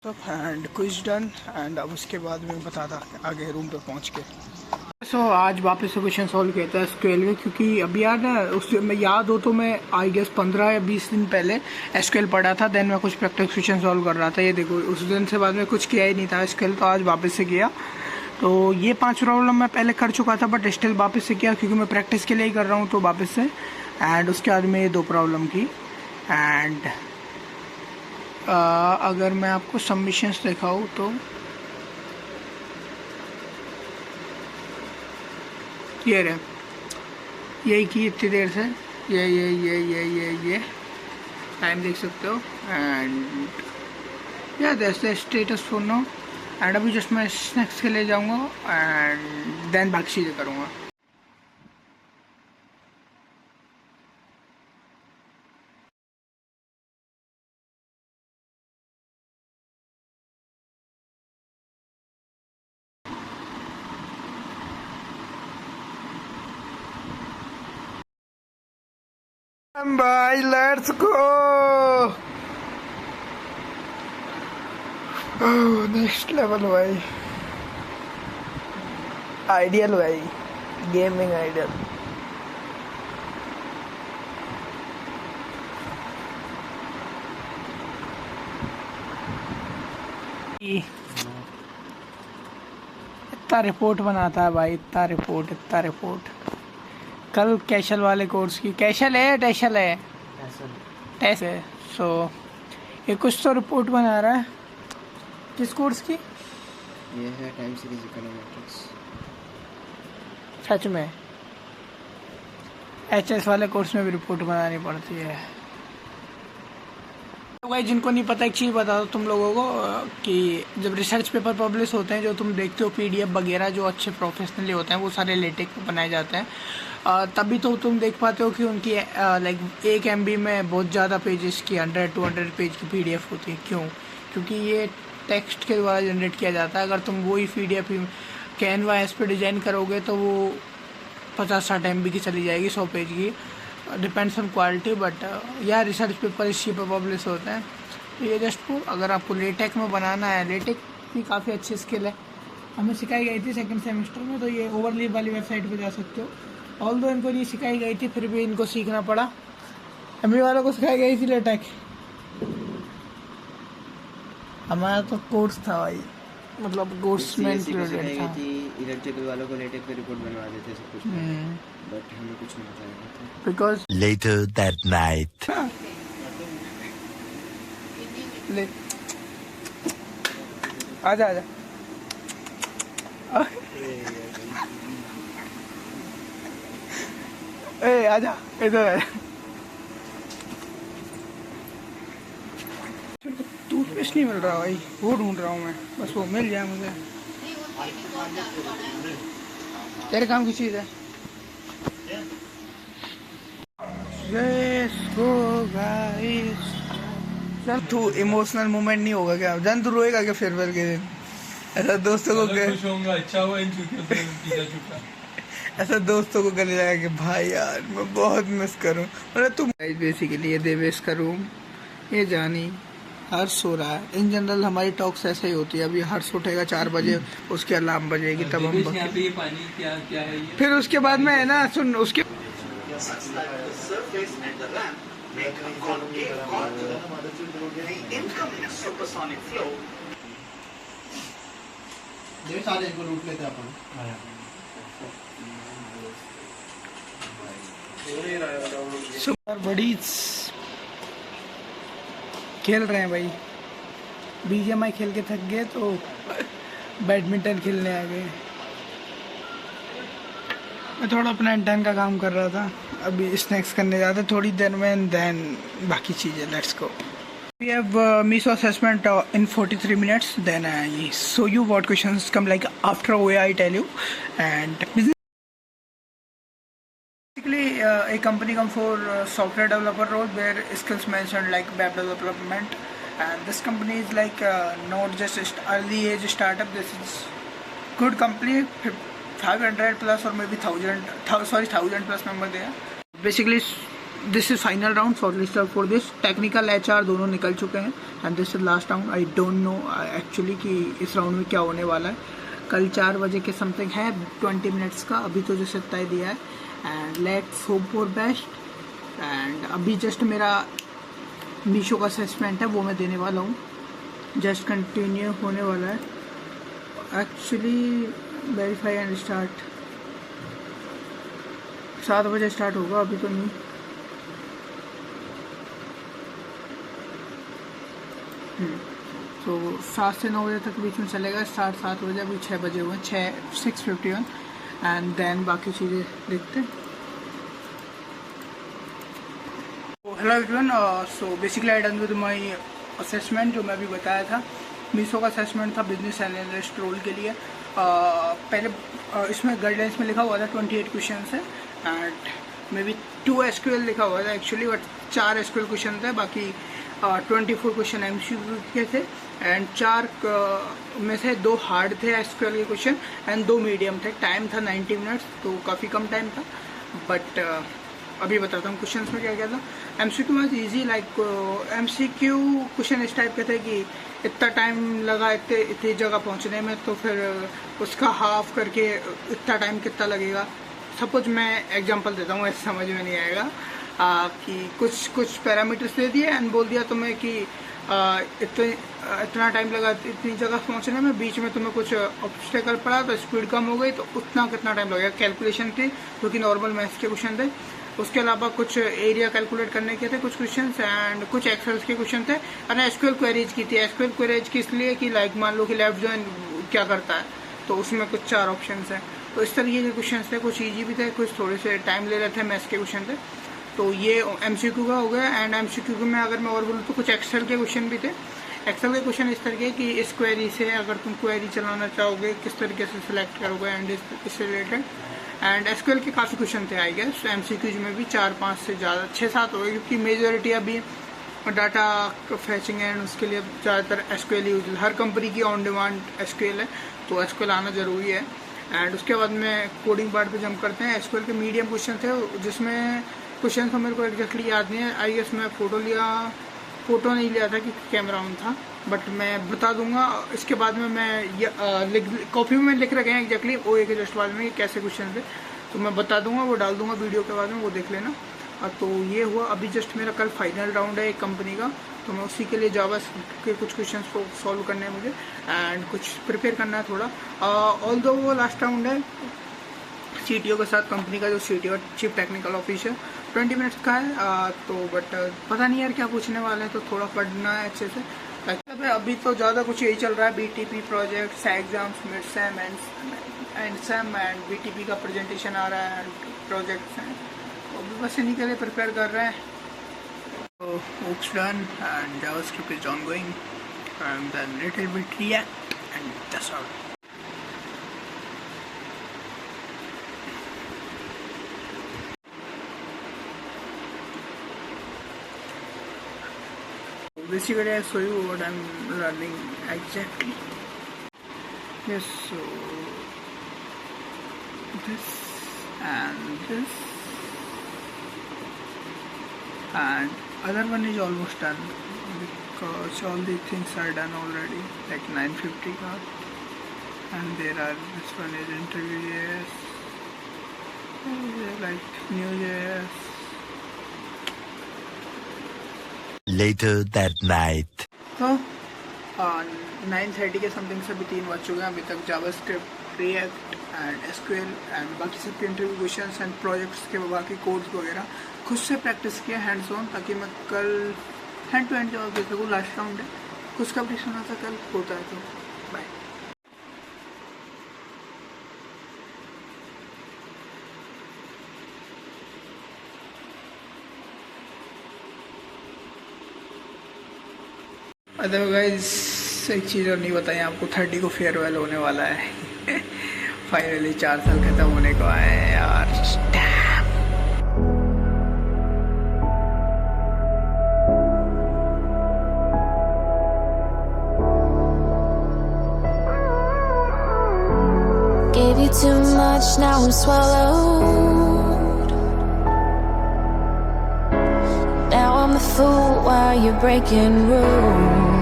तो and quiz done and अब उसके बाद मैं बताता आगे रूम पे पहुंच के। आज वापस से क्वेश्चन सॉल्व किया था एसक्यूएल में, क्योंकि अभी याद है उससे मैं याद हो तो मैं आई गेस 15 या 20 दिन पहले एसक्यूएल पढ़ा था। देन मैं कुछ प्रैक्टिस क्वेश्चन सॉल्व कर रहा था। ये देखो उस दिन से बाद में कुछ किया ही नहीं था एसक्यूएल, तो आज वापस से किया। तो ये 5 प्रॉब्लम मैं पहले कर चुका था बट स्टिल वापस से किया क्योंकि मैं प्रैक्टिस के लिए ही कर रहा हूँ, तो वापस से। एंड उसके बाद में ये 2 प्रॉब्लम की। एंड अगर मैं आपको सबमिशंस दिखाऊँ तो ये रहे, यही की इतनी देर से ये टाइम देख सकते हो। एंड या that's the status for now. And अभी जस्ट मैं स्नैक्स के लिए जाऊंगा एंड देन बाकी चीज़ें करूँगा। भाई लेट्स गो, नेक्स्ट लेवल भाई, आइडियल भाई, गेमिंग आइडियल। इतना रिपोर्ट बनाता है भाई, इतना रिपोर्ट। कल कैशल वाले कोर्स की, कैशल है टैशल है टैश है। सो ये कुछ तो रिपोर्ट बना रहा है। किस कोर्स की? ये है टाइम सीरीज इकोनॉमेट्रिक्स। सच में एचएस वाले कोर्स में भी रिपोर्ट बनानी पड़ती है। तो भाई जिनको नहीं पता एक चीज़ बता दो तुम लोगों को कि जब रिसर्च पेपर पब्लिश होते हैं, जो तुम देखते हो पीडीएफ वगैरह जो अच्छे प्रोफेशनली होते हैं वो सारे लेटेक पे बनाए जाते हैं। तभी तो तुम देख पाते हो कि उनकी लाइक 1 MB में बहुत ज़्यादा पेजेस की 100-200 पेज की पीडीएफ होती है। क्यों? क्योंकि ये टेक्स्ट के द्वारा जनरेट किया जाता है। अगर तुम वही पीडीएफ कैनवा एस पे डिज़ाइन करोगे तो वो 50-60 MB की चली जाएगी, 100 पेज की। डिपेंड्स ऑन क्वालिटी, बट या रिसर्च पेपर इसी पर पब्लिश होते हैं। तो ये जस्ट अगर आपको लेटेक में बनाना है, लेटेक की काफ़ी अच्छी स्किल है, हमें सिखाई गई थी 2nd सेमेस्टर में। तो ये ओवरलीव वाली वेबसाइट पे जा सकते हो। ऑल दो इनको नहीं सिखाई गई थी फिर भी इनको सीखना पड़ा। MB वालों को सिखाई गई थी लेटेक, हमारा तो कोर्स था भाई, मतलब कोर्स में इंक्लूडेड था। इलेक्ट्रिकल वालों को लेटेक पे रिपोर्ट बनवा देते सब कुछ, बट हमें कुछ नहीं पता बिकॉज later that night. ले आजा ए आजा इधर। टूथपेस्ट नहीं मिल रहा भाई, वो ढूंढ रहा हूँ मैं, बस वो मिल जाए मुझे। तेरे काम की चीज़ है। Let's go guys। चल तू इमोशनल मोमेंट नहीं होगा क्या? जन तू रोएगा क्या फेयरवेल के दिन? ऐसा दोस्तों को खुश होऊंगा, अच्छा हुआ इन छुट्टियों से पिज़्ज़ा छूटा। ऐसा दोस्तों को गले लगा कि भाई यार मैं बहुत मिस करूँ। मतलब तुम बेसिकली ये देवेश का रूम, ये जानी हर्ष सो रहा है। इन जनरल हमारी टॉक्स ऐसे ही होती है। अभी हर्ष उठेगा 4 बजे, उसकी अलार्म बजेगी तब हम यहाँ पे ये पानी क्या क्या है ये? फिर उसके बाद में है ना सुन उसके बड़ी खेल रहे हैं भाई, BGMI खेल के थक गए तो बैडमिंटन खेलने आ गए। मैं थोड़ा अपना इंटर्न का काम कर रहा था, अभी स्नैक्स करने जाते थोड़ी देर में, देन बाकी चीज़ें। Let's go. We have MISO assessment in 43 minutes. Then I show you what questions come like after OA. I tell you, and basically a company come for software developer role where skills mentioned like web development, and this company is like not just early age startup. This is good company, 500 plus or maybe 1000 plus member there. Basically this is final round shortlisted for this. Technical HR दोनों निकल चुके हैं and this is last round. I don't know actually कि इस round में क्या होने वाला है। कल 4 बजे के समथिंग है, 20 मिनट्स का अभी तो जैसे तय दिया है and let's hope for best. And अभी जस्ट मेरा मीशो का असेसमेंट है वो मैं देने वाला हूँ, जस्ट कंटिन्यू होने वाला है। एक्चुअली वेरीफाई एंड स्टार्ट 7 बजे स्टार्ट होगा, अभी तो नहीं। तो 7 से 9 बजे तक बीच में चलेगा। स्टार्ट 7 बजे, अभी 6 बजे हुए, 6:51 एंड देन बाकी चीज़ें देखते हैं। Hello everyone, so basically I done with my assessment जो मैं अभी बताया था। मीशो का असेसमेंट था बिजनेस एनालिस्ट रोल के लिए। पहले इसमें गाइडलाइंस में लिखा हुआ था 28 क्वेश्चन है एंड मे बी 2 SQL लिखा हुआ था एक्चुअली, बट 4 SQL क्वेश्चन थे, बाकी 24 क्वेश्चन MCQ के थे एंड 4 में से 2 हार्ड थे SQL के क्वेश्चन एंड 2 मीडियम थे। टाइम था 90 मिनट्स, तो काफ़ी कम टाइम था। बट अभी बताता हूँ क्वेश्चन में क्या क्या था। MCQ में ईजी, लाइक MCQ क्वेश्चन इस टाइप के थे कि इतना टाइम लगा इतनी जगह पहुँचने में, तो फिर उसका हाफ करके इतना टाइम कितना लगेगा। सपोज मैं एग्जांपल देता हूँ, ऐसे समझ में नहीं आएगा कि कुछ पैरामीटर्स दे दिए एंड बोल दिया तुम्हें कि इतना टाइम लगा इतनी जगह पहुँचने में, बीच में तुम्हें कुछ ऑब्स्टेकल पड़ा तो स्पीड कम हो गई, तो उतना कितना टाइम लगेगा। कैलकुलेशन थी जो कि नॉर्मल मैथ्स के क्वेश्चन थे। उसके अलावा कुछ एरिया कैलकुलेट करने के थे कुछ क्वेश्चन एंड कुछ एक्सेल्स के क्वेश्चन थे। और SQL क्वेरीज की थी। SQL क्वेरीज की इसलिए कि लाइक मान लो कि लेफ्ट जॉइन क्या करता है, तो उसमें कुछ 4 ऑप्शन हैं। तो इस तरीके के क्वेश्चन थे, कुछ ईजी भी थे, कुछ थोड़े से टाइम ले रहे थे, मैथ्स के क्वेश्चन थे। तो ये MCQ का हो गया। एंड MCQ में अगर मैं और बोलूँ तो कुछ एक्सेल के क्वेश्चन भी थे। एक्सेल के क्वेश्चन इस तरीके कि इस क्वेरी से अगर तुम क्वेरी चलाना चाहोगे किस तरीके से सिलेक्ट करोगे एंड इससे रिलेटेड। एंड SQL के काफ़ी क्वेश्चन थे आई गेस। MCQ में भी 4-5 से ज़्यादा 6-7 हो गए, क्योंकि मेजॉरिटी अभी डाटा फैचिंग है एंड उसके लिए ज़्यादातर SQL यूज, हर कंपनी की ऑन डिमांड SQL है, तो SQL आना ज़रूरी है। एंड उसके बाद में कोडिंग पार्ट पे जंप करते हैं। SQL के मीडियम क्वेश्चन थे, जिसमें क्वेश्चन तो मेरे को एग्जैक्टली याद नहीं है। आई गेस मैं फ़ोटो नहीं लिया था कि कैमरा ऑन था, बट मैं बता दूंगा। इसके बाद में मैं कॉपी में लिख रखे हैं एग्जैक्टली OA के जस्ट बाद में कैसे क्वेश्चन थे, तो मैं बता दूंगा, वो डाल दूंगा वीडियो के बाद में, वो देख लेना। तो ये हुआ। अभी जस्ट मेरा कल फाइनल राउंड है एक कंपनी का, तो मैं उसी के लिए जावा के कुछ क्वेश्चन को सॉल्व करने हैं मुझे एंड कुछ प्रिपेयर करना है थोड़ा। ऑल दो वो लास्ट राउंड है CTO के साथ, कंपनी का जो CTO chief technical officer, 20 minutes का है। तो बट पता नहीं यार क्या पूछने वाले हैं, तो थोड़ा पढ़ना है अच्छे से। अभी तो ज़्यादा कुछ यही चल रहा है, BTP projects, exams, mid sem and same and BTP का प्रेजेंटेशन आ रहा है, प्रोजेक्ट्स हैं, तो अभी बस इन्हीं के लिए प्रिपेयर कर रहे हैं। So work's done and JavaScript is ongoing and then little bit React and that's all. Basically I'll show you what I'm learning exactly. Yes, so this and this and other one is almost done because all the things are done already, like 950 ka, and there are, this one is interview.js, like new.js. Later that night. तो 9:30 के something से अभी 3 बज चुके हैं। अभी तक JavaScript, react and SQL and बाकी सबके इंटरव्यू क्वेश्चंस एंड प्रोजेक्ट्स के बाकी कोड्स वगैरह खुद से प्रैक्टिस किया हैंड्स ऑन, ताकि मैं कल हैंड टू हैंड जवाब दे सकूँ। लास्ट राउंड है, कुछ का भी सुना था कल, होता है तो बाय। अदरवाइज एक चीज़ और नहीं बताई आपको, 30 को फेयरवेल होने वाला है। फाइनली 4 साल खत्म होने को आए हैं यार। Gave you too much, now I'm swallowed. fool while you're breaking rules.